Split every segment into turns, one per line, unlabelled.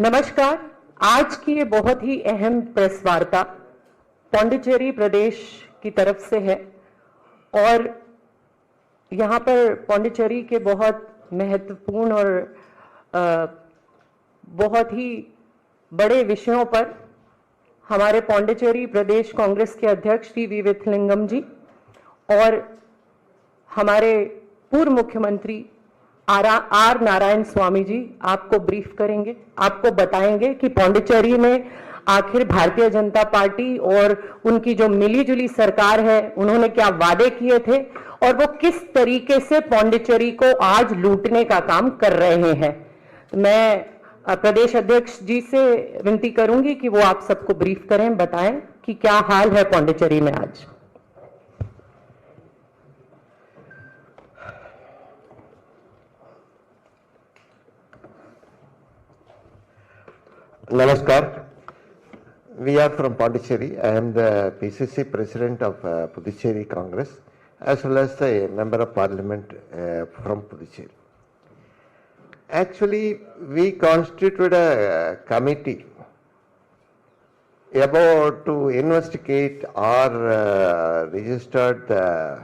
नमस्कार। आज की ये बहुत ही अहम प्रेस वार्ता पौंडीचेरी प्रदेश की तरफ से है और यहाँ पर पौंडीचेरी के बहुत महत्वपूर्ण और बहुत ही बड़े विषयों पर हमारे पौंडीचेरी प्रदेश कांग्रेस के अध्यक्ष श्री वी विथलिंगम जी और हमारे पूर्व मुख्यमंत्री आर नारायण स्वामी जी आपको ब्रीफ करेंगे, आपको बताएंगे कि पौंडीचेरी में आखिर भारतीय जनता पार्टी और उनकी जो मिलीजुली सरकार है उन्होंने क्या वादे किए थे और वो किस तरीके से पौंडीचेरी को आज लूटने का काम कर रहे हैं। मैं प्रदेश अध्यक्ष जी से विनती करूंगी कि वो आप सबको ब्रीफ करें, बताएं कि क्या हाल है पौंडीचेरी में आज।
Namaskar. We are from Pondicherry. I am the PCC President of Puducherry Congress as well as the Member of Parliament from Puducherry. Actually, we constituted a committee about to investigate or registered the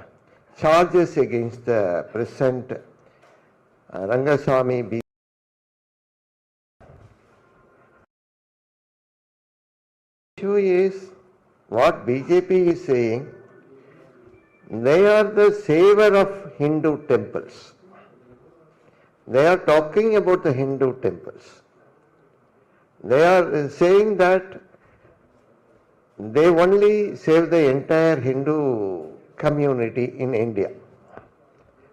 charges against the present Rangaswamy B. Issue is what BJP is saying, they are the savior of Hindu temples. They are talking about the Hindu temples. They are saying that they only save the entire Hindu community in India.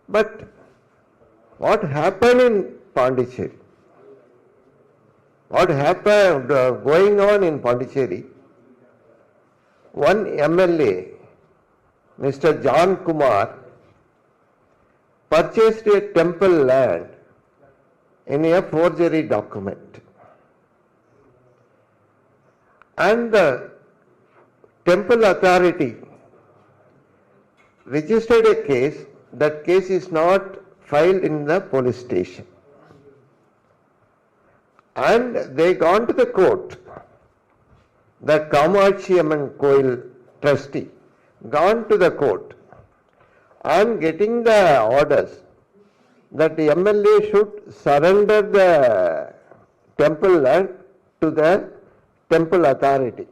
But what happened in Pondicherry? What happened going on in Pondicherry? One MLA, Mr. John Kumar, purchased a temple land in a forgery document. And the temple authority registered a case. That case is not filed in the police station. And they gone to the court. The Kamachi Amman Koil trustee gone to the court and getting the orders that the MLA should surrender the temple land to the temple authority.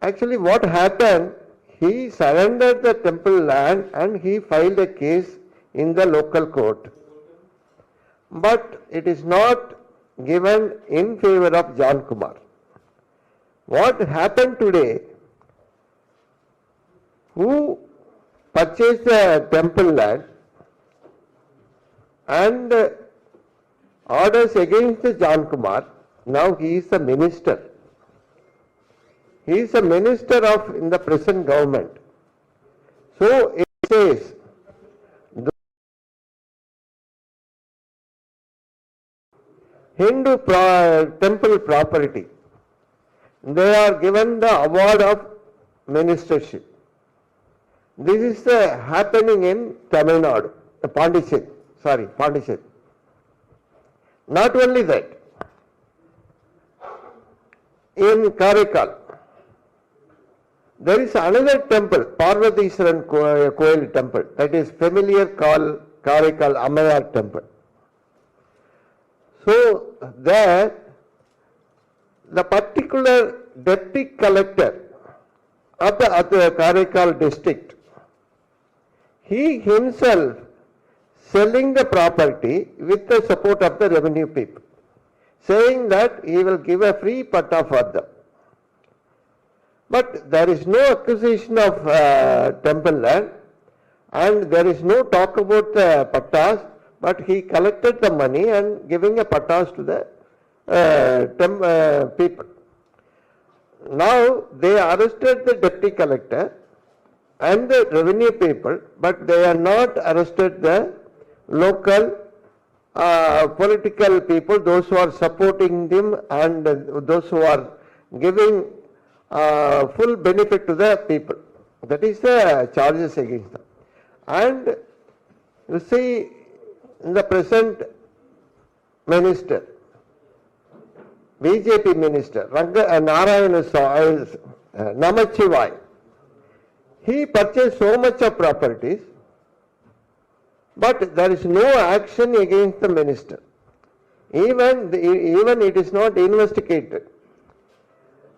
Actually, what happened? He surrendered the temple land and he filed a case in the local court. But it is not given in favor of John Kumar. What happened today? Who purchased the temple land and orders against John Kumar? Now he is the minister. He is a minister of in the present government. So it says Hindu temple property, they are given the award of ministership. This is happening in Tamil Nadu, Pondicherry. Not only that, in Karaikal, there is another temple, Parvatishwaran Koil temple, that is familiar called Karaikal Ammayar temple. So there, the particular deputy collector of the Karaikal district, he himself selling the property with the support of the revenue people, saying that he will give a free patta for them. But there is no acquisition of temple land and there is no talk about the pattas, but he collected the money and giving a pattas to the people. Now they arrested the deputy collector and the revenue people, but they are not arrested the local political people, those who are supporting them and those who are giving full benefit to the people. That is the charges against them. And you see, in the present minister, BJP minister, Namachivai, he purchased so much of properties, but there is no action against the minister. Even it is not investigated.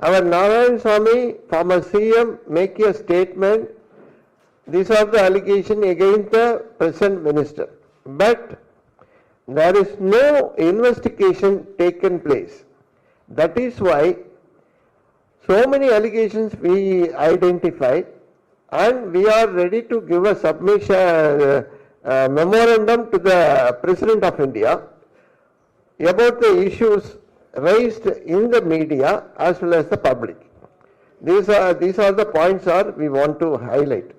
Our Narayan Swami, former CM, make a statement. These are the allegations against the present minister. But there is no investigation taken place. That is why so many allegations we identified, and we are ready to give a submission memorandum to the President of India about the issues raised in the media as well as the public. These are the points we want to highlight.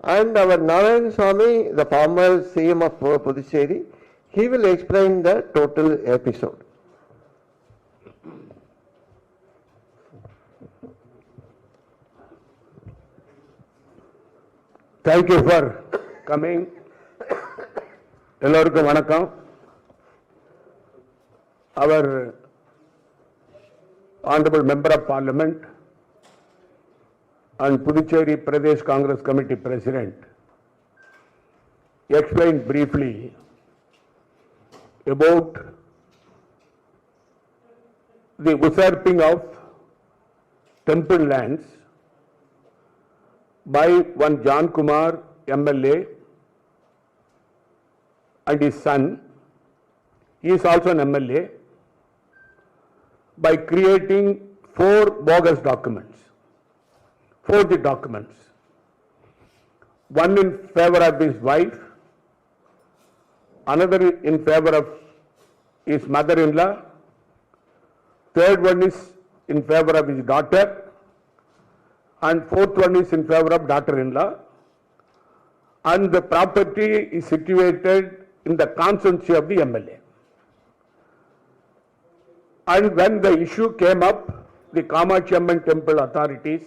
And our Narayan Swami, the former CM of Puducherry, he will explain the total episode.
Thank you for coming. எல்லோருக்கும் வணக்கம். Our Honorable Member of Parliament and Puducherry Pradesh Congress Committee President explained briefly about the usurping of temple lands by one John Kumar MLA and his son. He is also an MLA, by creating 4 bogus documents, forged documents. One in favor of his wife, another in favor of his mother-in-law, third one is in favor of his daughter, and fourth one is in favor of daughter-in-law. And the property is situated in the constituency of the MLA. And when the issue came up, the Kamachi Amman temple authorities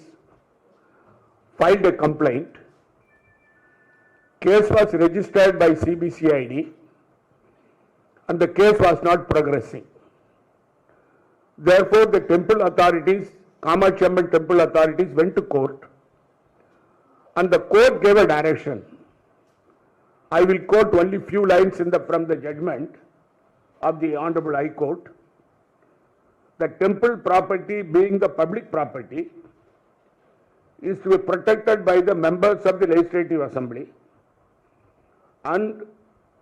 filed a complaint. Case was registered by CBCID and the case was not progressing. Therefore, the temple authorities, Kamachi Amman temple authorities, went to court, and the court gave a direction. I will quote only few lines from the judgment of the Honorable High Court. The temple property, being the public property, is to be protected by the members of the Legislative Assembly, and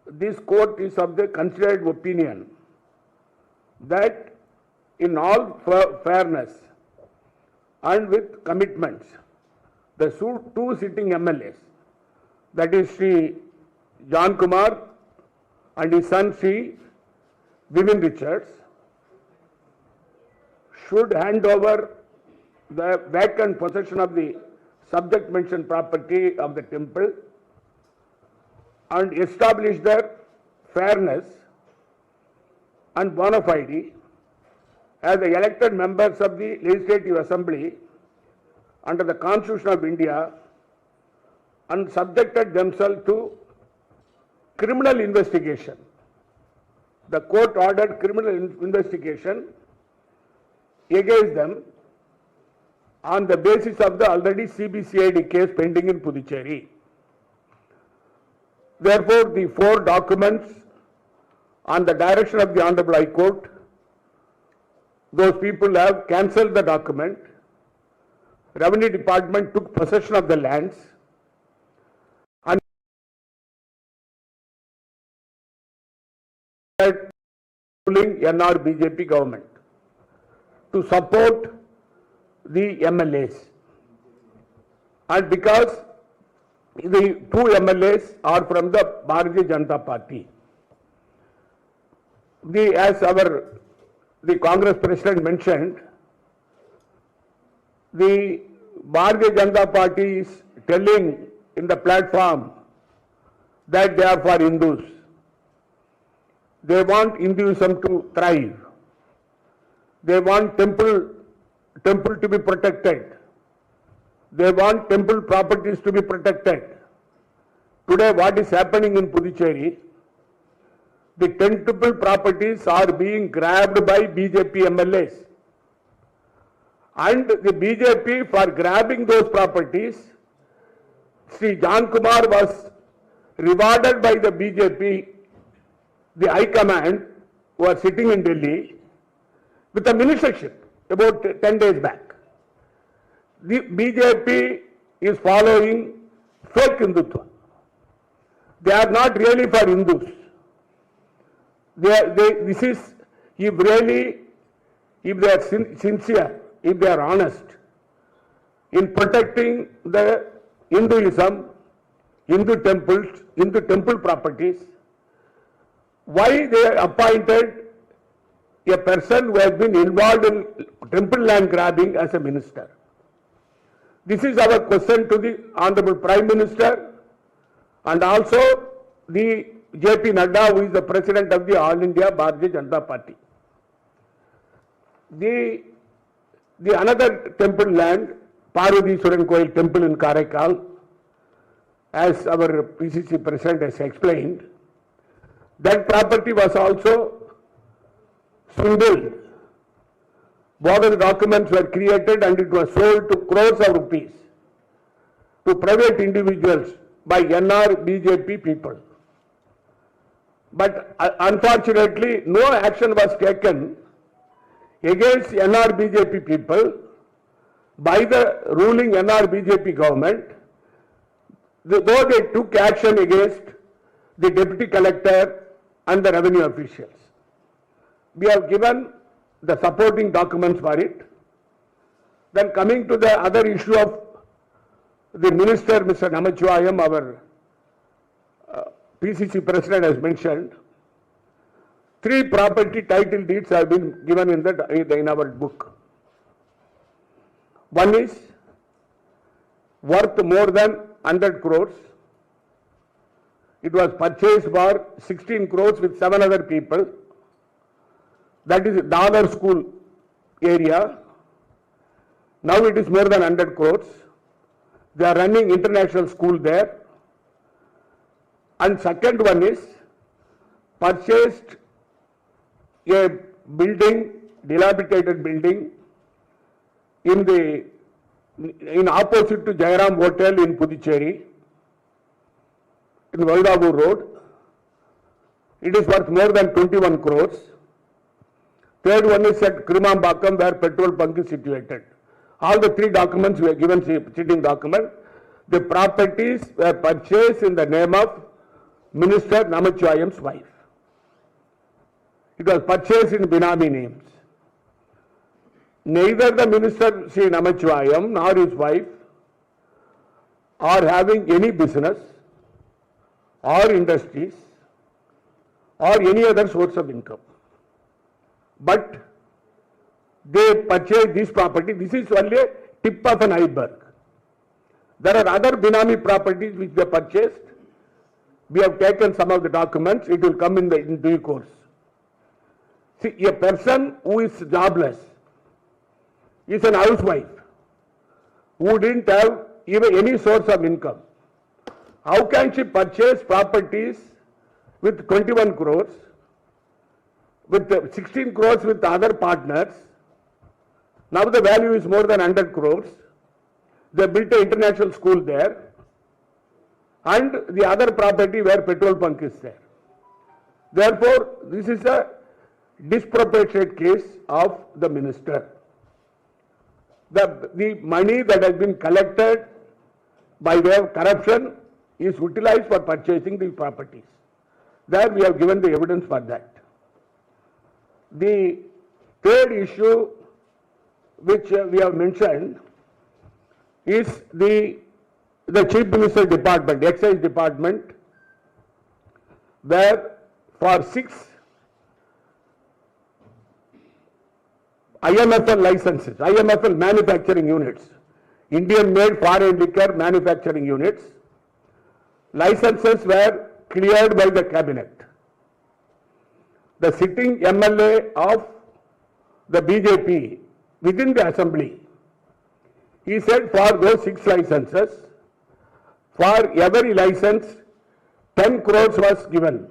this court is of the considered opinion that in all fairness and with commitments, the two sitting MLAs, that is Sri John Kumar and his son Sri Vivin Richards, should hand over the vacant possession of the subject mentioned property of the temple and establish their fairness and bona fide as the elected members of the Legislative Assembly under the Constitution of India, and subjected themselves to criminal investigation. The court ordered criminal investigation against them on the basis of the already CBCID case pending in Puducherry. Therefore, the 4 documents on the direction of the Honorable High Court, those people have cancelled the document. Revenue Department took possession of the lands and ruling NR BJP government to support the MLAs. And because the 2 MLAs are from the Bharatiya Janata Party, as the Congress President mentioned, the Bharatiya Janata Party is telling in the platform that they are for Hindus. They want Hinduism to thrive. They want temple to be protected. They want temple properties to be protected. Today, what is happening in Puducherry, the 10 temple properties are being grabbed by BJP MLAs. And the BJP, for grabbing those properties, Sri Jan Kumar was rewarded by the BJP, the High Command, who are sitting in Delhi, with a ministership about 10 days back. The BJP is following fake Hindutva. They are not really for Hindus. This is, if they are sincere, if they are honest in protecting the Hinduism, Hindu temples, Hindu temple properties, why they appointed a person who has been involved in temple land grabbing as a minister? This is our question to the Honorable Prime Minister and also the J.P. Nadda, who is the President of the All India Bharatiya Janata Party. The another temple land, Parvadiswaran Koil temple in Karaikal, as our PCC President has explained, that property was also swindled. Border documents were created and it was sold to crores of rupees to private individuals by NR BJP people. But unfortunately, no action was taken against NR BJP people by the ruling NR BJP government, though they took action against the deputy collector and the revenue officials. We have given the supporting documents for it. Then coming to the other issue of the minister, Mr. Namachivayam, our PCC President has mentioned, 3 property title deeds have been given in our book. One is worth more than 100 crores. It was purchased for 16 crores with 7 other people. That is Dollar School area. Now it is more than 100 crores. They are running international school there. And second one is purchased a building, dilapidated building in opposite to Jairam Hotel in Puducherry, in Vaidavur Road. It is worth more than 21 crores. Third one is at Kirimambakam, where petrol bunk is situated. All the 3 documents were given, sitting document. The properties were purchased in the name of Minister Namachivayam's wife. It was purchased in Binami names. Neither the minister, Sri Namachivayam, nor his wife are having any business or industries or any other source of income. But they purchased this property. This is only a tip of an iceberg. There are other Binami properties which they purchased. We have taken some of the documents. It will come in due course. See, a person who is jobless is an housewife who didn't have even any source of income. How can she purchase properties with 21 crores, with 16 crores with other partners? Now the value is more than 100 crores. They built an international school there, and the other property where petrol bunk is there. Therefore, this is a disproportionate case of the minister. The money that has been collected by way of corruption is utilized for purchasing these properties. There we have given the evidence for that. The third issue which we have mentioned is the Chief Minister's Department, Excise Department, where for 6 IMFL licenses, IMFL manufacturing units, Indian-made foreign liquor manufacturing units, licenses were cleared by the cabinet. The sitting MLA of the BJP within the assembly, he said for those 6 licenses, for every license 10 crores was given.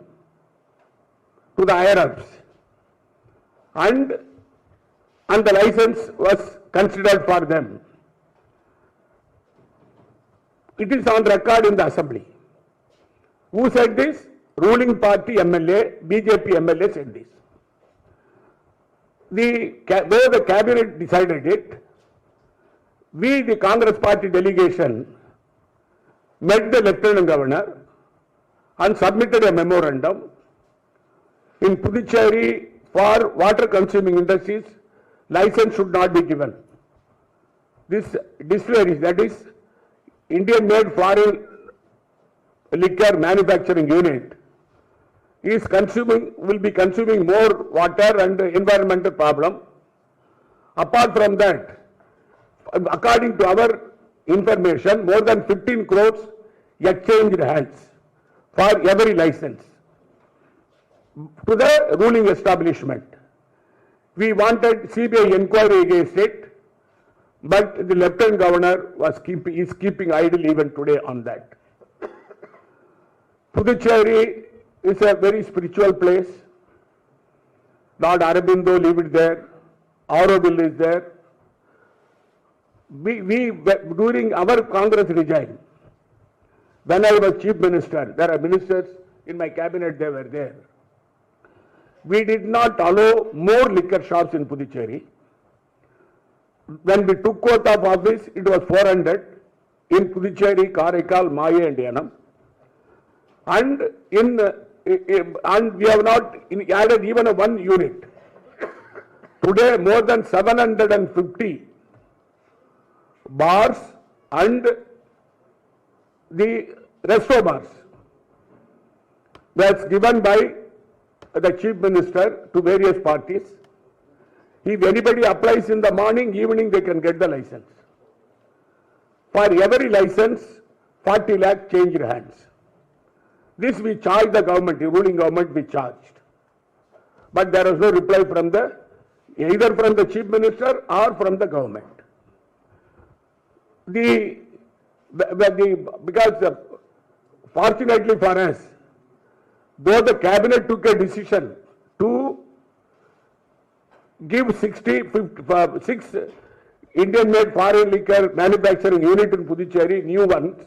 to the higher ups, and the license was considered for them. It is on record in the assembly. Who said this? Ruling party MLA, BJP MLA said this. Where the cabinet decided it, we, the Congress party delegation, met the Lieutenant Governor and submitted a memorandum. In Puducherry, for water consuming industries, license should not be given. This distilleries, that is Indian made foreign liquor manufacturing unit, will be consuming more water and environmental problem. Apart from that, according to our information, more than 15 crores exchanged hands for every license to the ruling establishment. We wanted CBI inquiry against it, but the Lieutenant Governor is keeping idle even today on that. Puducherry is a very spiritual place. Lord Aurobindo lived there. Auroville is there. During our Congress regime, when I was Chief Minister, there are ministers in my cabinet, they were there. We did not allow more liquor shops in Puducherry. When we took oath of office, it was 400 in Puducherry, Karaikal, Maye and Yanam. And we have not added even a one unit. Today, more than 750 bars and the resto bars that's given by the Chief Minister to various parties. If anybody applies in the morning, evening, they can get the license. For every license, 40 lakh changed hands. This we charged the government, the ruling government we charged. But there was no reply from either from the Chief Minister or from the government. Because fortunately for us, though the cabinet took a decision to give 6 Indian made foreign liquor manufacturing unit in Puducherry, new ones,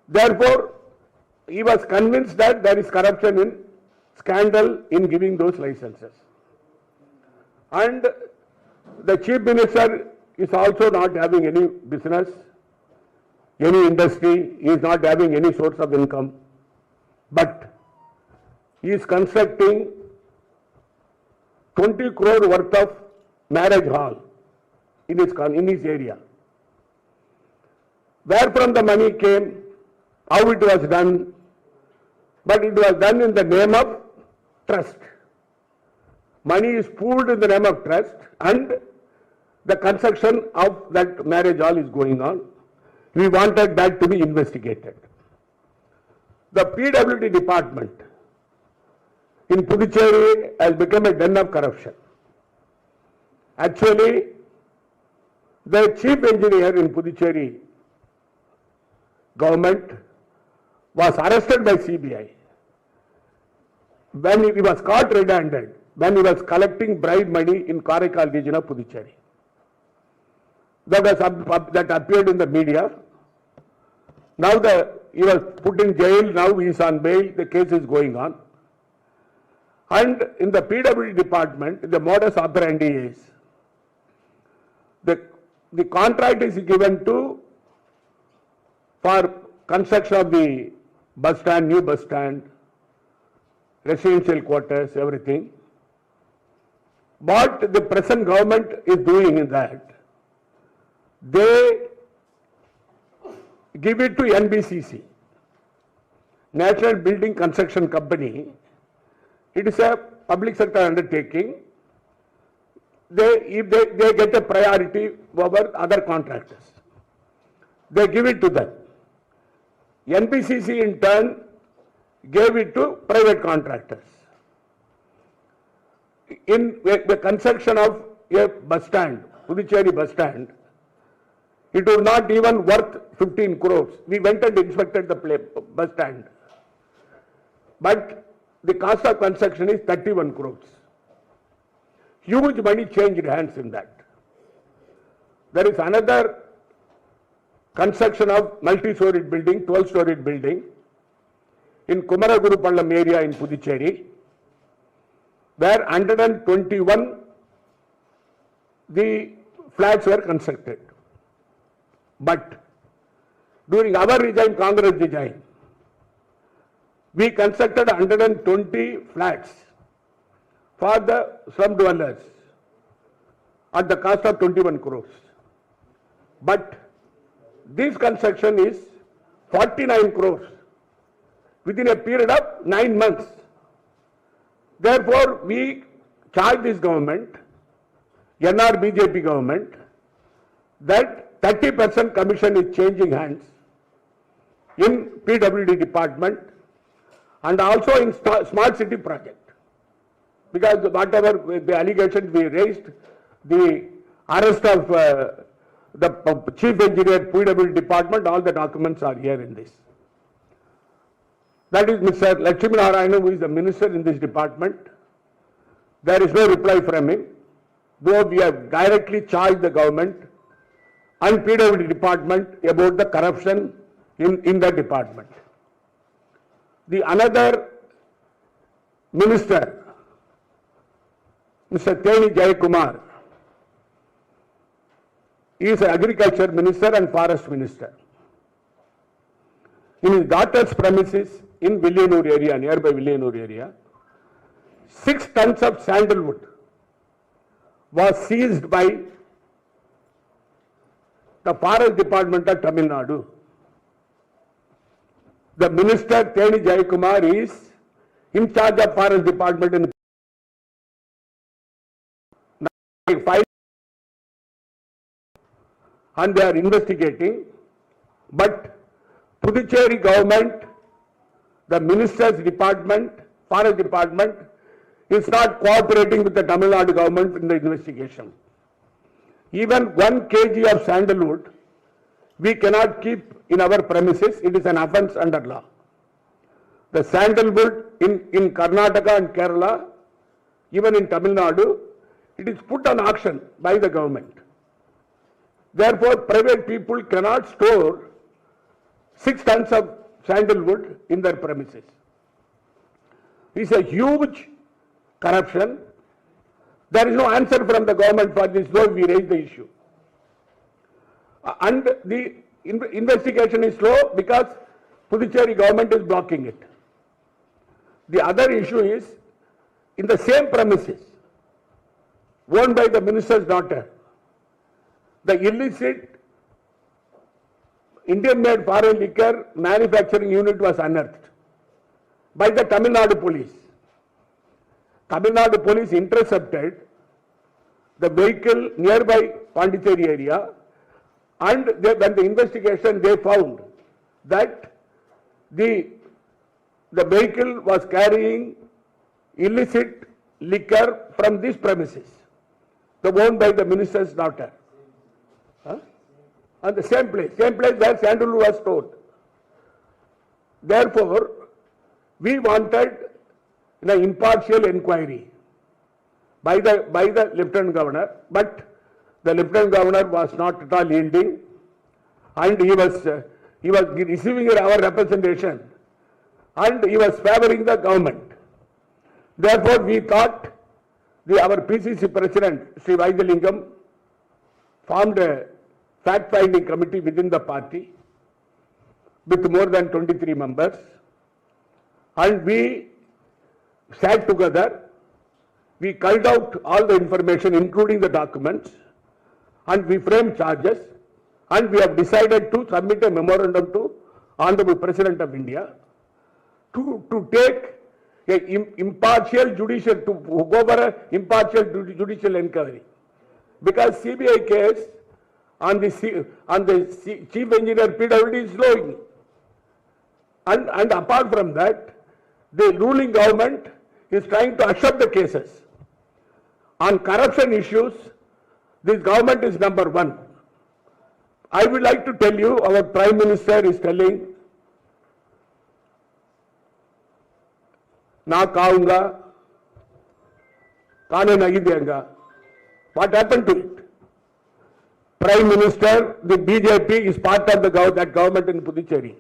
therefore, he was convinced that there is corruption in scandal in giving those licenses. And the Chief Minister is also not having any business, any industry, he is not having any source of income, but he is constructing 20 crore worth of marriage hall in his area. Where from the money came, how it was done, but it was done in the name of trust. Money is pooled in the name of trust and the construction of that marriage hall is going on. We wanted that to be investigated. The PWD department in Puducherry has become a den of corruption. Actually, the chief engineer in Puducherry government was arrested by CBI when he was caught red-handed, when he was collecting bribe money in Karaikal region of Puducherry. That appeared in the media. Now he was put in jail, now he is on bail, the case is going on. And in the PWD department, the modus operandi is, the contract is given for construction of the bus stand, new bus stand, residential quarters, everything. What the present government is doing is that they give it to NBCC, National Building Construction Company. It is a public sector undertaking. If they get a priority over other contractors, they give it to them. NBCC in turn gave it to private contractors. In the construction of a bus stand, Puducherry bus stand, It was not even worth 15 crores. We went and inspected the bus stand. But the cost of construction is 31 crores. Huge money changed hands in that. There is another construction of multi-storied building, 12-storied building in Kumaragurupallam area in Puducherry, where 121 the flats were constructed. But during our regime, Congress regime, we constructed 120 flats for the slum dwellers at the cost of 21 crores. But this construction is 49 crores within a period of 9 months. Therefore, we charge this government, NR BJP government, that 30% commission is changing hands in PWD department and also in smart city project. Because whatever the allegations we raised, the arrest of the chief engineer PWD department, all the documents are here in this. That is Mr. Lakshmi Narayan, who is the minister in this department. There is no reply from him, though we have directly charged the government and PWD department about the corruption in the department. The another minister, Mr. Teni Jayakumar, is an agriculture minister and forest minister. In his daughter's premises in Villanur area, nearby Villanur area, 6 tons of sandalwood was seized by the forest department of Tamil Nadu. The minister Teni Jayakumar is in charge of forest department in and they are investigating, but Puducherry government, the minister's department, forest department, is not cooperating with the Tamil Nadu government in the investigation. Even 1 kg of sandalwood we cannot keep in our premises. It is an offence under law. The sandalwood in Karnataka and Kerala, even in Tamil Nadu, it is put on auction by the government. Therefore, private people cannot store 6 tons of sandalwood in their premises. It's a huge corruption. There is no answer from the government for this, though we raised the issue. And the investigation is slow because Puducherry government is blocking it. The other issue is, in the same premises, owned by the minister's daughter, the illicit Indian-made foreign liquor manufacturing unit was unearthed by the Tamil Nadu police. Tamil Nadu police intercepted the vehicle nearby Pondicherry area, and when the investigation they found that the vehicle was carrying illicit liquor from these premises, owned by the minister's daughter. And the same place where sandalwood was stored. Therefore, we wanted an impartial inquiry by the Lieutenant Governor, but the Lieutenant Governor was not at all yielding, and he was receiving our representation, and he was favoring the government. Therefore, we thought our PCC President, Sri Vaidalingam, formed a fact-finding committee within the party with more than 23 members, and we sat together, we culled out all the information including the documents, and we framed charges, and we have decided to submit a memorandum to Honorable President of India to take a impartial judicial, to go over a impartial judicial inquiry. Because CBI case on the chief engineer PWD is slowing. And apart from that, the ruling government is trying to hush up the cases. On corruption issues, this government is number 1. I would like to tell you, our Prime Minister is telling, na kaunga, kaane nahi denga. What happened to it? Prime Minister, the BJP is part of that government in Puducherry.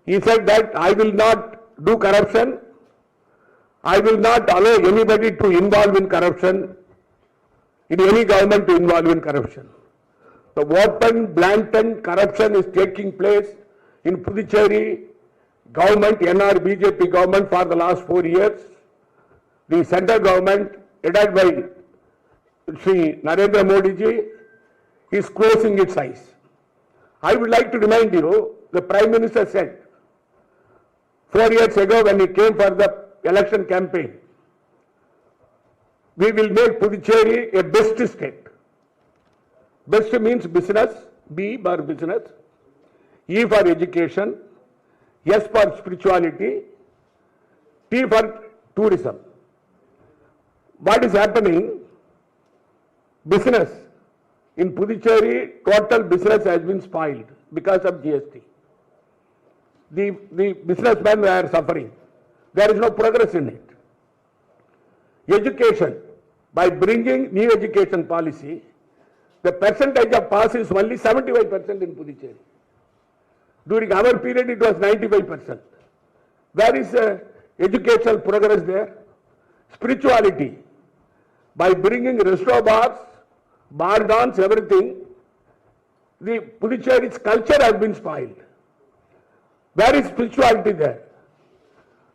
He said that I will not do corruption. I will not allow anybody to involve in corruption, in any government to involve in corruption. The open, blatant corruption is taking place in Puducherry government, NR BJP government for the last 4 years. The central government, headed by Shri Narendra Modi ji, is closing its eyes. I would like to remind you, the Prime Minister said 4 years ago when he came for the election campaign, we will make Puducherry a best state. Best means business, B for business, E for education, S for spirituality, T for tourism. What is happening? Business. In Puducherry, total business has been spoiled because of GST. The businessmen are suffering. There is no progress in it. Education. By bringing new education policy, the percentage of pass is only 75% in Puducherry. During our period, it was 95%. Where is educational progress there? Spirituality. By bringing resto bars, bar dance, everything, the Puducherry's culture has been spoiled. Where is spirituality there?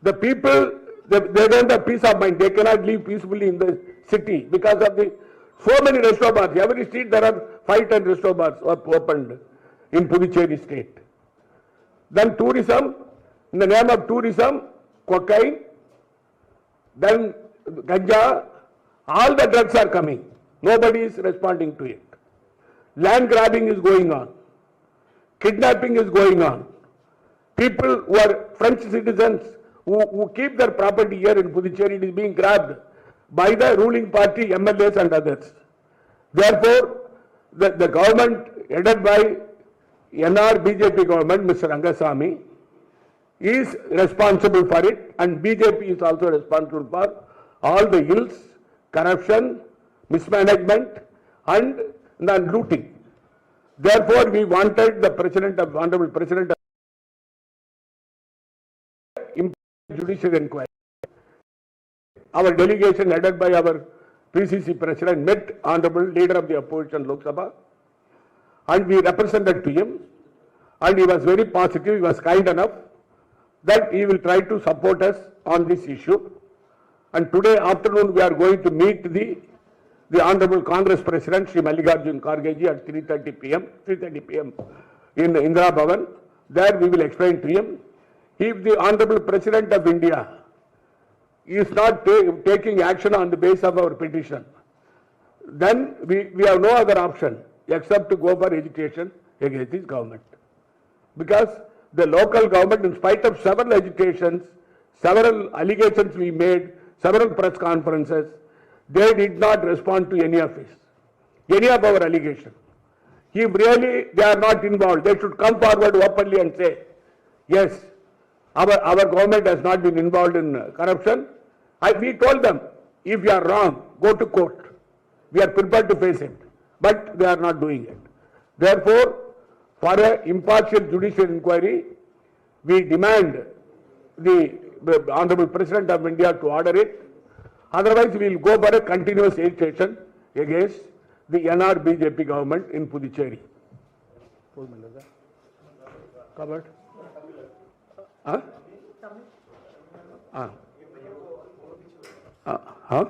The people, they don't have peace of mind. They cannot live peacefully in the city because of so many resto bars. Every street there are 5-10 resto bars opened in Puducherry state. Then tourism, in the name of tourism, cocaine, then ganja, all the drugs are coming. Nobody is responding to it. Land grabbing is going on. Kidnapping is going on. People who are French citizens who keep their property here in Puducherry, it is being grabbed by the ruling party, MLAs and others. Therefore, the government headed by NR BJP government, Mr. Rangasamy, is responsible for it, and BJP is also responsible for all the ills, corruption, mismanagement and looting. Therefore, we wanted the Honorable President of judicial inquiry. Our delegation headed by our PCC President met Honorable Leader of the Opposition Lok Sabha, and we represented to him, and he was very positive, he was kind enough that he will try to support us on this issue. And today afternoon we are going to meet the Honorable Congress President Shri Mallikarjun Kharge ji at 3:30 p.m. in Indira Bhavan. There we will explain to him. If the Honorable President of India is not taking action on the basis of our petition, then we have no other option except to go for agitation against this government. Because the local government, in spite of several agitations, several allegations we made, several press conferences, they did not respond to any of our allegations. If really they are not involved, they should come forward openly and say, yes, our government has not been involved in corruption. We told them, if you are wrong, go to court. We are prepared to face it. But they are not doing it. Therefore, for an impartial judicial inquiry, we demand the Honorable President of India to order it. Otherwise, we will go for a continuous agitation against the NR BJP government in Puducherry. Covered? Huh? Huh?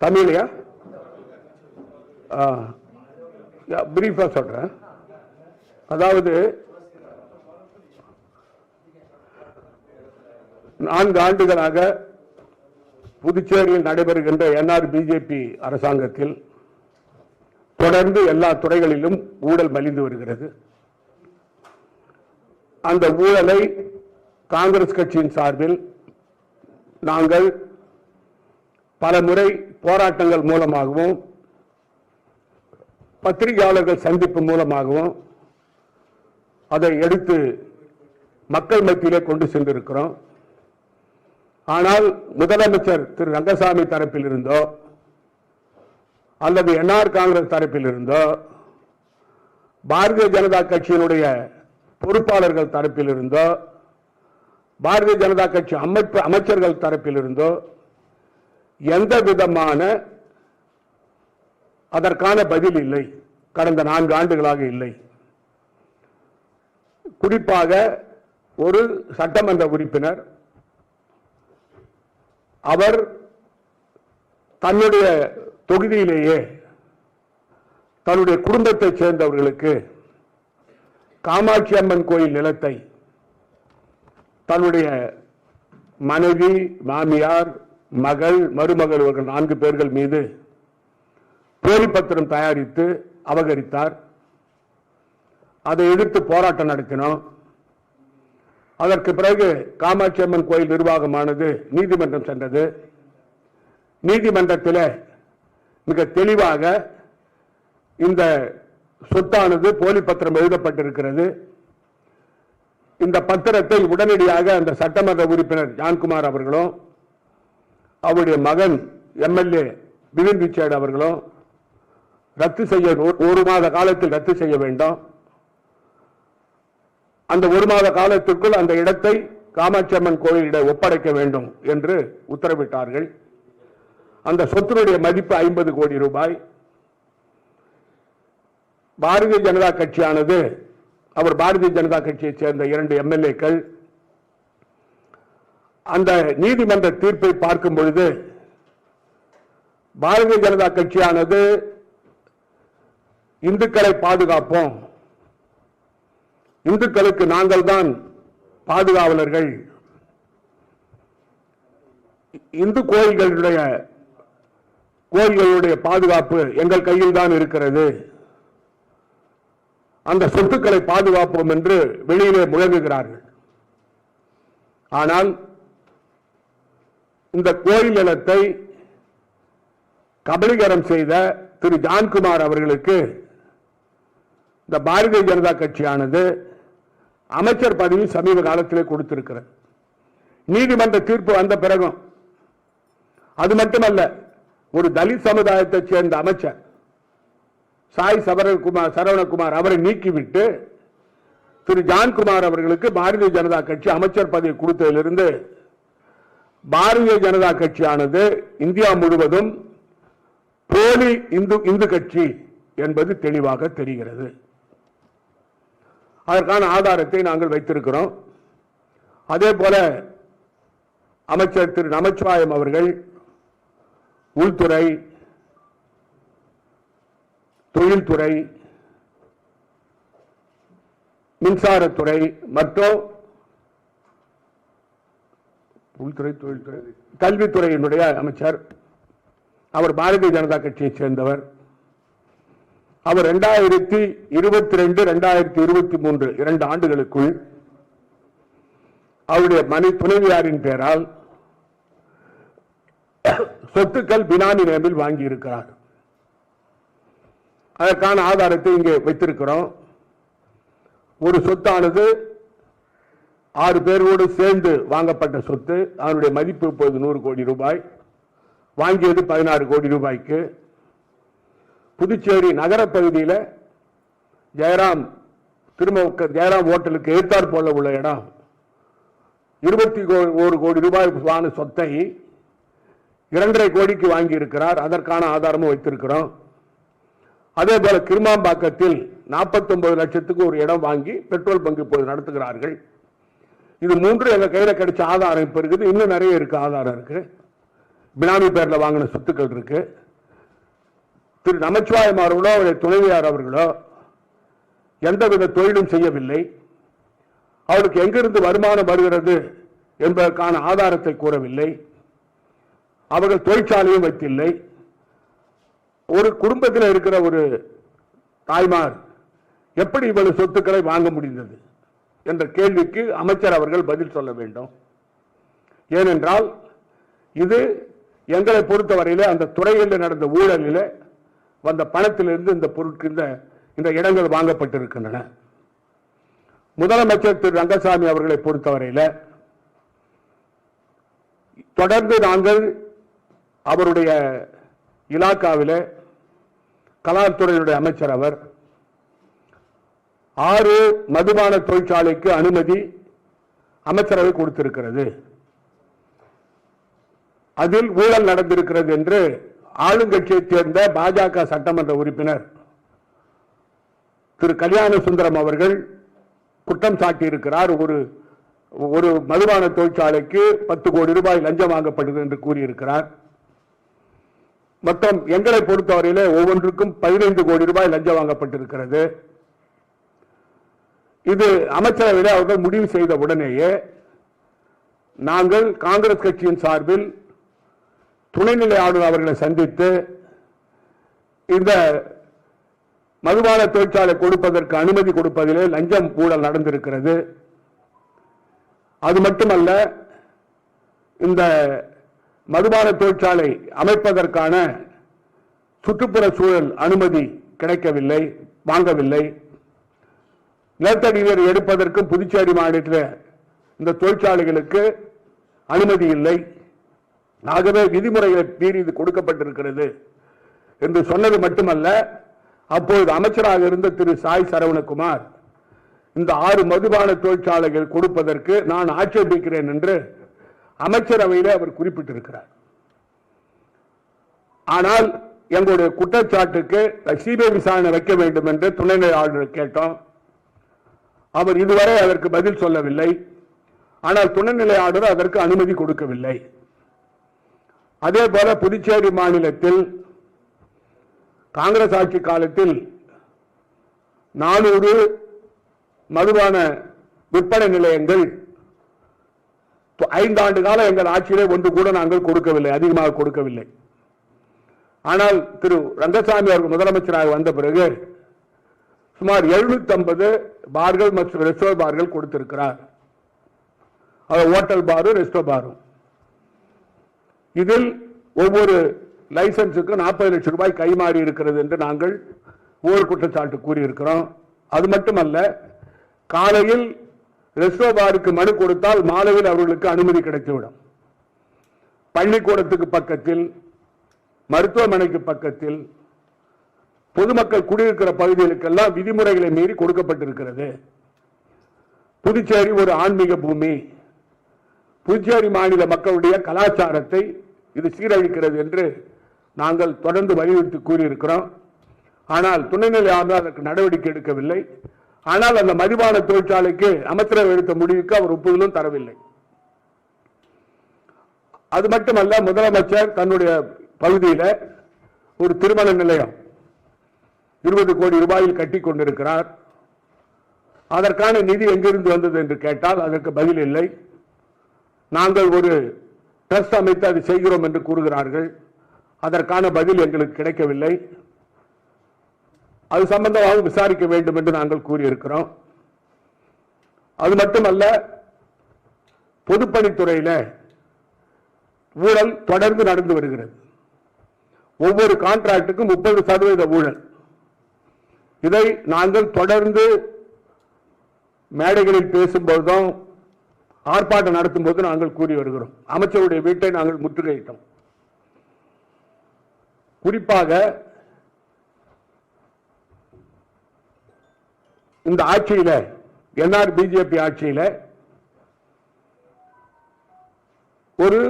Tamil, yeah? Briefly சொல்றேன். அதாவது 4 ஆண்டுகளாக புதுச்சேரியில் நடைபெறுகின்ற NR BJP அரசாங்கத்தில் தொடர்ந்து எல்லா துறைகளிலும் ஊழல் மலிந்து வருகிறது. அந்த ஊழலை காங்கிரஸ் கட்சியின் சார்பில் நாங்கள் பல முறை போராட்டங்கள் மூலமாகவும் பத்திரிகையாளர்கள் சந்திப்பு மூலமாகவும் அதை எடுத்து மக்கள் மத்தியிலே கொண்டு சென்றிருக்கிறோம். ஆனால் முதலமைச்சர் திரு ரங்கசாமி தரப்பில் இருந்தோ அல்லது என்ஆர் காங்கிரஸ் தரப்பில் இருந்தோ பாரதிய ஜனதா கட்சியினுடைய பொறுப்பாளர்கள் தரப்பில் இருந்தோ பாரதிய ஜனதா கட்சி அமைச்சர்கள் தரப்பில் இருந்தோ எந்த விதமான அதற்கான பதில் இல்லை. கடந்த 4 ஆண்டுகளாக இல்லை. குறிப்பாக ஒரு சட்டமன்ற உறுப்பினர் அவர் தன்னுடைய தொகுதியிலேயே தன்னுடைய குடும்பத்தைச் சேர்ந்தவர்களுக்கு காமாட்சி அம்மன் கோயில் நிலத்தை தன்னுடைய மனைவி, மாமியார், மகள், மருமகள் இவர்கள் 4 பேர்கள் மீது போலி பத்திரம் தயாரித்து அபகரித்தார். அதை எதிர்த்து போராட்டம் நடத்தினோம். அதற்கு பிறகு காமாட்சி அம்மன் கோயில் நிர்வாகமானது நீதிமன்றம் சென்றது. நீதிமன்றத்தில் மிக தெளிவாக இந்த சொத்தானது போலி பத்திரம் எழுதப்பட்டிருக்கிறது. இந்த பத்திரத்தை உடனடியாக அந்த சட்டமன்ற உறுப்பினர் ஜான்குமார் அவர்களும் அவருடைய மகன் எம்எல்ஏ பிபின் ரிச்சர்ட் அவர்களும் ரத்து செய்ய 1 மாத காலத்தில் ரத்து செய்ய வேண்டும். அந்த 1 மாத காலத்திற்குள் அந்த இடத்தை காமாட்சி அம்மன் கோயிலிடம் ஒப்படைக்க வேண்டும் என்று உத்தரவிட்டார்கள். அந்த சொத்தினுடைய மதிப்பு 50 கோடி ரூபாய். பாரதிய ஜனதா கட்சியானது அவர் பாரதிய ஜனதா கட்சியைச் சேர்ந்த 2 எம்எல்ஏக்கள் அந்த நீதிமன்ற தீர்ப்பை பார்க்கும் பொழுது பாரதிய ஜனதா கட்சியானது இந்துக்களை பாதுகாப்போம், இந்துக்களுக்கு நாங்கள் தான் பாதுகாவலர்கள், இந்து கோயில்களுடைய பாதுகாப்பு எங்கள் கையில் தான் இருக்கிறது, அந்த சொத்துக்களை பாதுகாப்போம் என்று வெளியிலே முழங்குகிறார்கள். ஆனால் இந்த கோயில் நிலத்தை கபலீகரம் செய்த திரு ஜான்குமார் அவர்களுக்கு இந்த பாரதிய ஜனதா கட்சியானது அமைச்சர் பதவி சமீப காலத்திலே கொடுத்திருக்கிறது. நீதிமன்ற தீர்ப்பு வந்த பிறகும் அது மட்டுமல்ல, ஒரு தலித் சமுதாயத்தைச் சேர்ந்த அமைச்சர் சாய் சரவணகுமார் அவரை நீக்கிவிட்டு திரு ஜான்குமார் அவர்களுக்கு பாரதிய ஜனதா கட்சி அமைச்சர் பதவி கொடுத்ததிலிருந்து பாரதிய ஜனதா கட்சியானது இந்தியா முழுவதும் போலி இந்து கட்சி என்பது தெளிவாக தெரிகிறது. அதற்கான ஆதாரத்தை நாங்கள் வைத்திருக்கிறோம். அதே போல அமைச்சர் திரு நமச்சிவாயம் அவர்கள் உள்துறை, தொழில்துறை, மின்சாரத்துறை மற்றும் உள்துறை, தொழில்துறை, கல்வித்துறையினுடைய அமைச்சர். அவர் பாரதிய ஜனதா கட்சியைச் சேர்ந்தவர். அவர் 2022, 2023 2 ஆண்டுகளுக்குள் அவருடைய துணைவியாரின் பெயரால் சொத்துக்கள் பினாமி நேமில் வாங்கி இருக்கிறார். அதற்கான ஆதாரத்தை இங்கே வைத்திருக்கிறோம். ஒரு சொத்தானது 6 பேரோடு சேர்ந்து வாங்கப்பட்ட சொத்து. அதனுடைய மதிப்பு இப்போது 100 கோடி ரூபாய். வாங்கியது 16 கோடி ரூபாய்க்கு. புதுச்சேரி நகர பகுதியில் ஜெயராம் ஹோட்டலுக்கு ஏற்றாற் போல உள்ள இடம் 21 கோடி ரூபாய் சொத்தை 2.5 கோடிக்கு வாங்கி இருக்கிறார். அதற்கான ஆதாரமும் வைத்திருக்கிறோம். அதே போல கிருமாம்பாக்கத்தில் 49 லட்சத்துக்கு ஒரு இடம் வாங்கி பெட்ரோல் பங்கு இப்போது நடத்துகிறார்கள். இது 3 எங்க கையில கிடைச்ச ஆதாரம் இப்ப இருக்குது. இன்னும் நிறைய இருக்கு, ஆதாரம் இருக்கு. பினாமி பேர்ல வாங்கின சொத்துக்கள் இருக்கு. திரு நமச்சிவாயம் அவர்களோ அவருடைய துணைவியார் அவர்களோ எந்தவித தொழிலும் செய்யவில்லை. அவருக்கு எங்கிருந்து வருமானம் வருகிறது என்பதற்கான ஆதாரத்தை கூறவில்லை. அவர்கள் தொழிற்சாலையும் வைத்தில்லை. ஒரு குடும்பத்தில் இருக்கிற ஒரு தாய்மார் எப்படி இவ்வளவு சொத்துக்களை வாங்க முடிந்தது என்ற கேள்விக்கு அமைச்சர் அவர்கள் பதில் சொல்ல வேண்டும். ஏனென்றால் இது எங்களை பொறுத்தவரையில் அந்த துறையில் நடந்த ஊழலில் வந்த பணத்திலிருந்து இந்த பொருட்கள் இந்த இடங்கள் வாங்கப்பட்டிருக்கின்றன. முதலமைச்சர் திரு ரங்கசாமி அவர்களை பொறுத்தவரையில் தொடர்ந்து நாங்கள் அவருடைய இலாக்காவில் கலாத்துறையினுடைய அமைச்சர் அவர் 6 மதுபான தொழிற்சாலைக்கு அனுமதி அமைச்சரவை கொடுத்திருக்கிறது. அதில் ஊழல் நடந்திருக்கிறது என்று ஆளுங்கட்சியைச் சேர்ந்த பாஜக சட்டமன்ற உறுப்பினர் திரு கல்யாண சுந்தரம் அவர்கள் குற்றம் சாட்டியிருக்கிறார். ஒரு மதுபான தொழிற்சாலைக்கு 10 கோடி ரூபாய் லஞ்சம் வாங்கப்பட்டது என்று கூறியிருக்கிறார். மொத்தம் எங்களை பொறுத்தவரையிலே ஒவ்வொன்றுக்கும் 15 கோடி ரூபாய் லஞ்சம் வாங்கப்பட்டிருக்கிறது. இது அமைச்சரவையில் அவர்கள் முடிவு செய்த உடனேயே நாங்கள் காங்கிரஸ் கட்சியின் சார்பில் துணைநிலை ஆளுநர் அவர்களை சந்தித்து இந்த மதுபான தொழிற்சாலை கொடுப்பதற்கு அனுமதி கொடுப்பதிலே லஞ்சம் ஊழல் நடந்திருக்கிறது. அது மட்டுமல்ல, இந்த மதுபான தொழிற்சாலை அமைப்பதற்கான சுற்றுப்புற சூழல் அனுமதி கிடைக்கவில்லை, வாங்கவில்லை. நிலத்தடி நீர் எடுப்பதற்கும் புதுச்சேரி மாநிலத்தில் இந்த தொழிற்சாலைகளுக்கு அனுமதி இல்லை. ஆகவே விதிமுறைகளை மீறி இது கொடுக்கப்பட்டிருக்கிறது என்று சொன்னது மட்டுமல்ல, அப்போது அமைச்சராக இருந்த திரு சாய் சரவணகுமார் இந்த 6 மதுபான தொழிற்சாலைகள் கொடுப்பதற்கு நான் ஆட்சேபிக்கிறேன் என்று அமைச்சரவையில் அவர் குறிப்பிட்டிருக்கிறார். ஆனால் எங்களுடைய குற்றச்சாட்டுக்கு சிபிஐ விசாரணை வைக்க வேண்டும் என்று துணைநிலை ஆளுநர் கேட்டோம். அவர் இதுவரை அதற்கு பதில் சொல்லவில்லை. ஆனால் துணைநிலை ஆளுநர் அதற்கு அனுமதி கொடுக்கவில்லை. அதே போல புதுச்சேரி மாநிலத்தில் காங்கிரஸ் ஆட்சி காலத்தில் 400 மதுபான விற்பனை நிலையங்கள் 5 ஆண்டு காலம் எங்கள் ஆட்சியிலே ஒன்று கூட நாங்கள் கொடுக்கவில்லை, அதிகமாக கொடுக்கவில்லை. ஆனால் திரு ரங்கசாமி அவர்கள் முதலமைச்சராக வந்த பிறகு சுமார் 750 பார்கள் மற்றும் ரெஸ்டோ பார்கள் கொடுத்திருக்கிறார். ஹோட்டல் பாரும் ரெஸ்டோ பாரும். இதில் ஒவ்வொரு லைசன்ஸுக்கு 40 லட்சம் ரூபாய் கைமாறி இருக்கிறது என்று நாங்கள் ஊழல் குற்றச்சாட்டு கூறியிருக்கிறோம். அது மட்டுமல்ல, காலையில் ரெஸ்டோ பாருக்கு மனு கொடுத்தால் மாலையில் அவர்களுக்கு அனுமதி கிடைத்துவிடும். பள்ளிக்கூடத்துக்கு பக்கத்தில், மருத்துவமனைக்கு பக்கத்தில், பொதுமக்கள் குடியிருக்கிற பகுதிகளுக்கெல்லாம் விதிமுறைகளை மீறி கொடுக்கப்பட்டிருக்கிறது. புதுச்சேரி ஒரு ஆன்மீக பூமி. புதுச்சேரி மாநில மக்களுடைய கலாச்சாரத்தை இது சீரழிக்கிறது என்று நாங்கள் தொடர்ந்து வலியுறுத்தி கூறியிருக்கிறோம். ஆனால் துணைநிலை ஆளுநர் அதற்கு நடவடிக்கை எடுக்கவில்லை. ஆனால் அந்த மதுபான தொழிற்சாலைக்கு அமைச்சரவை எடுத்த முடிவுக்கு அவர் ஒப்புதலும் தரவில்லை. அது மட்டுமல்ல, முதலமைச்சர் தன்னுடைய பகுதியில் ஒரு திருமண நிலையம் 20 கோடி ரூபாயில் கட்டி கொண்டிருக்கிறார். அதற்கான நிதி எங்கிருந்து வந்தது என்று கேட்டால் அதற்கு பதில் இல்லை. நாங்கள் ஒரு ட்ரஸ்ட் அமைத்து அதை செய்கிறோம் என்று கூறுகிறார்கள். அதற்கான பதில் எங்களுக்கு கிடைக்கவில்லை. அது சம்பந்தமாக விசாரிக்க வேண்டும் என்று நாங்கள் கூறியிருக்கிறோம். அது மட்டுமல்ல, பொதுப்பணித்துறையில் ஊழல் தொடர்ந்து நடந்து வருகிறது. ஒவ்வொரு கான்ட்ராக்டுக்கும் 30% ஊழல். இதை நாங்கள் தொடர்ந்து மேடைகளில் பேசும்போதும் ஆர்ப்பாட்டம் நடத்தும் போது நாங்கள் கூறி வருகிறோம். அமைச்சருடைய வீட்டை நாங்கள் முற்றுகையிட்டோம். குறிப்பாக இந்த ஆட்சியில், என்ஆர் பிஜேபி ஆட்சியில் ஒரு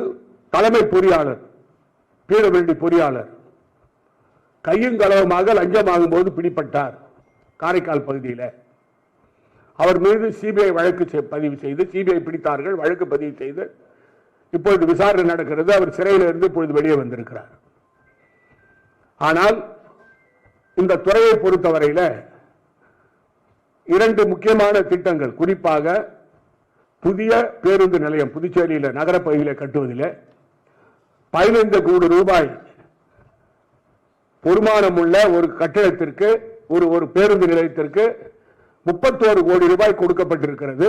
தலைமை பொறியாளர், பிடபிள்யூடி பொறியாளர் கையும் களவுமாக லஞ்சம் வாங்கும்போது பிடிபட்டார் காரைக்கால் பகுதியில். அவர் மீது சிபிஐ வழக்கு பதிவு செய்து, சிபிஐ பிடித்தார்கள், வழக்கு பதிவு செய்து இப்பொழுது விசாரணை நடக்கிறது. அவர் சிறையில் இருந்து இப்பொழுது வெளியே வந்திருக்கிறார். ஆனால் இந்த துறையை பொறுத்தவரையில் 2 முக்கியமான திட்டங்கள், குறிப்பாக புதிய பேருந்து நிலையம் புதுச்சேரியில் நகரப்பகுதியில் கட்டுவதில் 15 கோடி ரூபாய் பொறுமானம் உள்ள ஒரு கட்டிடத்திற்கு, ஒரு பேருந்து நிலையத்திற்கு 31 கோடி ரூபாய் கொடுக்கப்பட்டிருக்கிறது.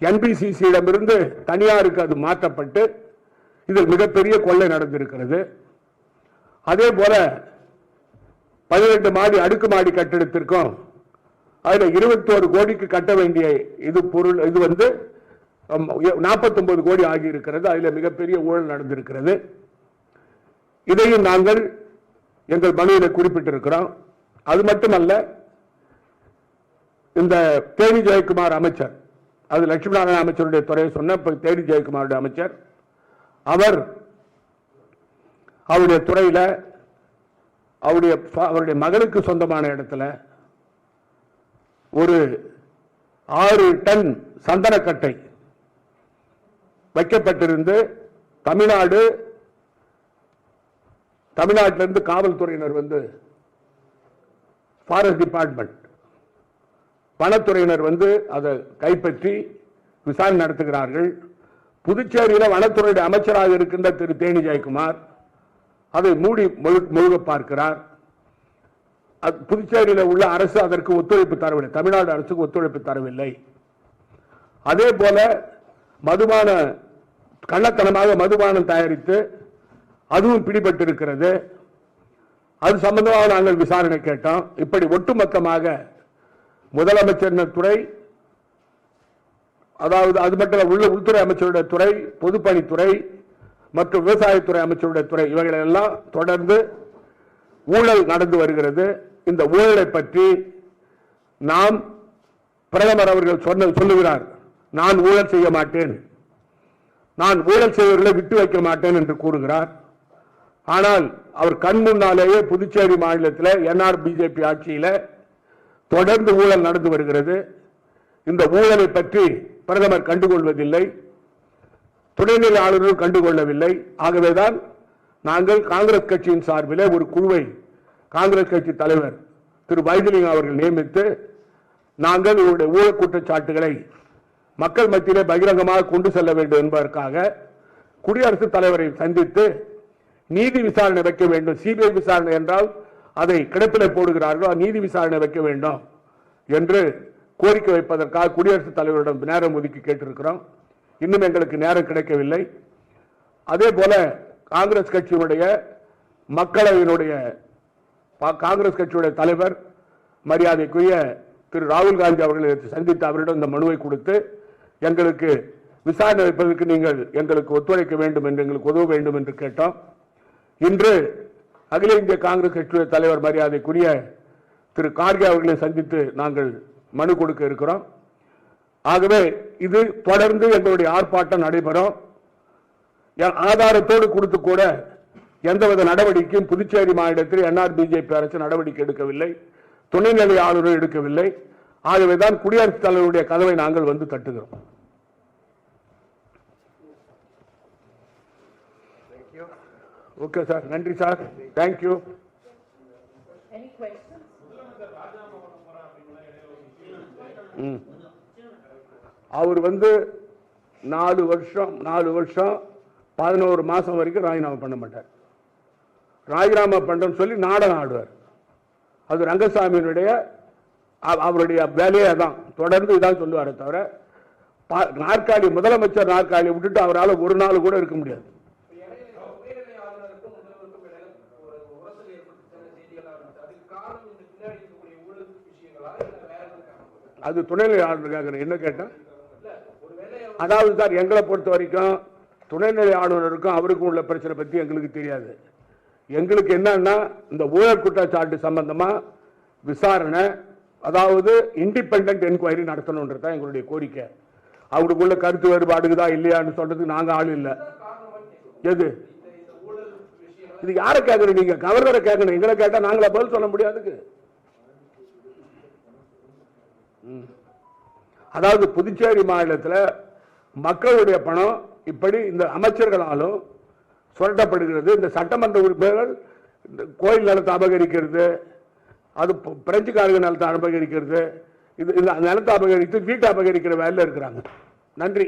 என்பிசிசியிடமிருந்து தனியாருக்கு அது மாற்றப்பட்டு இதில் மிகப்பெரிய கொள்ளை நடந்திருக்கிறது. அதே போல 12 மாடி அடுக்குமாடி கட்டிடத்திற்கும் அதுல 21 கோடிக்கு கட்ட வேண்டிய இது பொருள் இது வந்து 49 கோடி ஆகி இருக்கிறது. அதுல மிகப்பெரிய ஊழல் நடந்திருக்கிறது. இதையும் நாங்கள் எங்கள் மனுவில் குறிப்பிட்டிருக்கிறோம். அது மட்டுமல்ல, இந்த தேனி ஜெயக்குமார் அமைச்சர், அது லட்சுமி நாராயண அமைச்சருடைய துறையை சொன்ன தேனி ஜெயக்குமாருடைய அமைச்சர், அவருடைய துறையில அவருடைய மகளுக்கு சொந்தமான இடத்துல ஒரு 6 டன் சந்தனக்கட்டை வைக்கப்பட்டிருந்து தமிழ்நாட்டிலிருந்து காவல்துறையினர் வந்து ஃபாரஸ்ட் டிபார்ட்மெண்ட் வனத்துறையினர் வந்து அதை கைப்பற்றி விசாரணை நடத்துகிறார்கள். புதுச்சேரியில் வனத்துறையுடைய அமைச்சராக இருக்கின்ற திரு தேனி ஜெயக்குமார் அதை மூடி முழுக பார்க்கிறார். புதுச்சேரியில் உள்ள அரசு அதற்கு ஒத்துழைப்பு தரவில்லை, தமிழ்நாடு அரசுக்கு ஒத்துழைப்பு தரவில்லை. அதே போல கள்ளத்தனமாக மதுபானம் தயாரித்து அதுவும் பிடிபட்டிருக்கிறது. அது சம்பந்தமாக நாங்கள் விசாரணை கேட்டோம். இப்படி ஒட்டுமொத்தமாக முதலமைச்சர் துறை, அதாவது அது மட்டும் உள்ள உள்துறை அமைச்சருடைய துறை, பொதுப்பணித்துறை மற்றும் விவசாயத்துறை அமைச்சருடைய துறை, இவைகளெல்லாம் தொடர்ந்து ஊழல் நடந்து வருகிறது. இந்த ஊழலை பற்றி நாம் பிரதமர் அவர்கள் சொல்லுகிறார், நான் ஊழல் செய்ய மாட்டேன், நான் ஊழல் செய்வர்களை விட்டு வைக்க மாட்டேன் என்று கூறுகிறார். ஆனால் அவர் கண் முன்னாலேயே புதுச்சேரி மாநிலத்தில் என்ஆர் பிஜேபி ஆட்சியில் தொடர்ந்து ஊழல் நடந்து வருகிறது. இந்த ஊழலை பற்றி பிரதமர் கண்டுகொள்வதில்லை, துணைநிலை ஆளுநரும் கண்டுகொள்ளவில்லை. ஆகவேதான் நாங்கள் காங்கிரஸ் கட்சியின் சார்பில் ஒரு குழுவை காங்கிரஸ் கட்சி தலைவர் திரு வைத்திலிங்கம் அவர்கள் நியமித்து நாங்கள் இவருடைய ஊழல் குற்றச்சாட்டுகளை மக்கள் மத்தியிலே பகிரங்கமாக கொண்டு செல்ல வேண்டும் என்பதற்காக குடியரசுத் தலைவரை சந்தித்து நீதி விசாரணை வைக்க வேண்டும். சிபிஐ விசாரணை என்றால் அதை கிடப்பிலே போடுகிறார்கள், நீதி விசாரணை வைக்க வேண்டும் என்று கோரிக்கை வைப்பதற்காக குடியரசுத் தலைவரிடம் நேரம் ஒதுக்கி கேட்டிருக்கிறோம். இன்னும் எங்களுக்கு நேரம் கிடைக்கவில்லை. அதே போல காங்கிரஸ் கட்சியினுடைய காங்கிரஸ் கட்சியுடைய தலைவர் மரியாதைக்குரிய திரு ராகுல் காந்தி அவர்களை சந்தித்து அவரிடம் இந்த மனுவை கொடுத்து எங்களுக்கு விசாரணை வைப்பதற்கு நீங்கள் எங்களுக்கு ஒத்துழைக்க வேண்டும் என்று, எங்களுக்கு உதவ வேண்டும் என்று கேட்டோம். இன்று அகில இந்திய காங்கிரஸ் கட்சியுடைய தலைவர் மரியாதைக்குரிய திரு கார்கே அவர்களை சந்தித்து நாங்கள் மனு கொடுக்க இருக்கிறோம். ஆகவே இது தொடர்ந்து எங்களுடைய ஆர்ப்பாட்டம் நடைபெறும். ஆதாரத்தோடு கொடுத்து கூட எந்தவித நடவடிக்கையும் புதுச்சேரி மாநிலத்தில் என்ஆர் பிஜேபி அரசு நடவடிக்கை எடுக்கவில்லை, துணைநிலை ஆளுநர் எடுக்கவில்லை. ஆகவேதான் குடியரசுத் தலைவருடைய கதவை நாங்கள் வந்து தட்டுகிறோம். ஓகே சார், நன்றி சார், தேங்க்யூ. அவர் வந்து 4 வருஷம் 11 மாசம் வரைக்கும் ராஜினாமா பண்ண மாட்டார். ராஜினாமா பண்றேன்னு சொல்லி நாடகம் ஆடுவார். அது ரங்கசாமியினுடைய அவருடைய வேலையே தான், தொடர்ந்து இதான் சொல்லுவாரே தவிர நாற்காலி முதலமைச்சர் நாற்காலி விட்டுட்டு அவரால் ஒரு நாள் கூட இருக்க முடியாது. அது துணைநிலை ஆளுநருக்காக என்ன கேட்டேன். அதாவது சார், எங்களை பொறுத்த வரைக்கும் துணைநிலை ஆளுநருக்கும் அவருக்கும் உள்ள பிரச்சனை பற்றி எங்களுக்கு தெரியாது. எங்களுக்கு என்னன்னா இந்த ஊழல் குற்றச்சாட்டு சம்பந்தமா விசாரணை, அதாவது இண்டிபெண்டன்ட் என்கொயரி நடத்தணும்ன்றதான் எங்களுடைய கோரிக்கை. அவங்களுக்குள்ள கருத்து வேறுபாடுக்குதா இல்லையான்னு சொல்றதுக்கு நாங்க ஆள் இல்லை. எது இது யாரை கேட்கணும்? நீங்க கவர்னரை கேட்கணும். எங்களை கேட்டா நாங்களா பதில் சொல்ல முடியாதுக்கு. அதாவது புதுச்சேரி மாநிலத்தில் மக்களுடைய பணம் இப்படி இந்த அமைச்சர்களாலும் சுரண்டப்படுகிறது. இந்த சட்டமன்ற உறுப்பினர்கள் கோயில் நிலத்தை அபகரிக்கிறது, அது பிரெஞ்சுக்காரங்க நிலத்தை அபகரிக்கிறது, இது நிலத்தை அபகரித்து வீட்டை அபகரிக்கிற வேலையில் இருக்கிறாங்க. நன்றி.